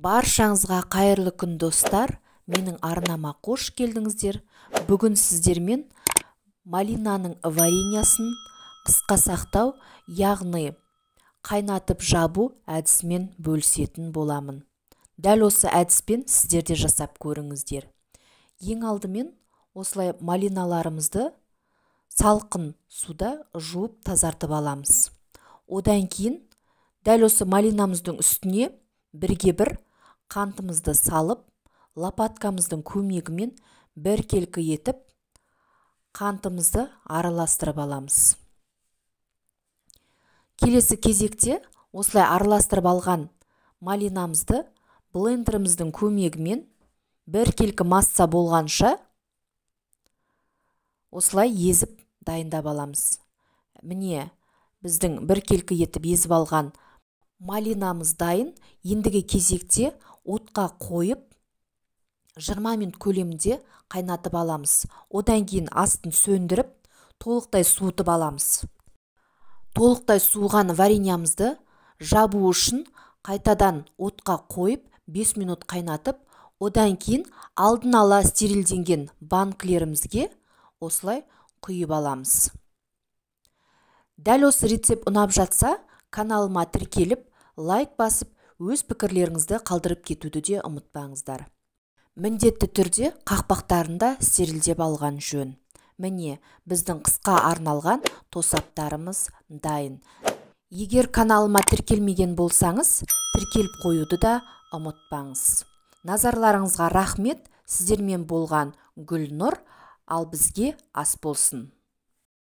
Баршаңызға қайырлы күн достар, менің арнама қош келдіңіздер. Бүгін сіздермен малинаның вареньясын қысқа сақтау, яғни қайнатып жабу әдісімен бөлісетін боламын. Дәл осы әдіспен сіздер де жасап көріңіздер. Ең алдымен осылай малиналарымызды салқын суда жуып тазартып аламыз. Одан кейін дәл осы малинамыздың үстіне бірге бір қантымызды салып, лопаткамыздың көмегімен біркелкі етіп қантымызды араластырып аламыз. Келесі кезекте осылай араластырып алған малинамызды блендеріміздің көмегімен біркелкі масса болғанша осылай езіп дайындап аламыз. Міне, біздің біркелкі етіп езіп алған малинамыз дайын. Ендігі кезекте отқа қойып 20 минут көлемінде қайнатып аламыз. Одан кейін астын сөндіріп, толықтай суытып аламыз. Толықтай суыған вареньямызды жабу үшін қайтадан отқа қойып 5 минут қайнатып, одан кейін алдын ала стерилденген банкілерімізге осылай құйып аламыз. Дәл осы рецепт ұнап жатса, каналыма тіркеліп, лайк басып, өз пікірлеріңізді қалдырып кетуді де ұмытпаңыздар. Міндетті түрде қақпақтарында стерилдеп алған жөн. Міне, біздің қысқа арналған тосаптарымыз дайын. Егер каналыма тіркелмеген болсаңыз, тіркеліп қоюды да ұмытпаңыз. Назарларыңызға рахмет. Сіздермен болған Гүлнұр, ал бізге ас болсын.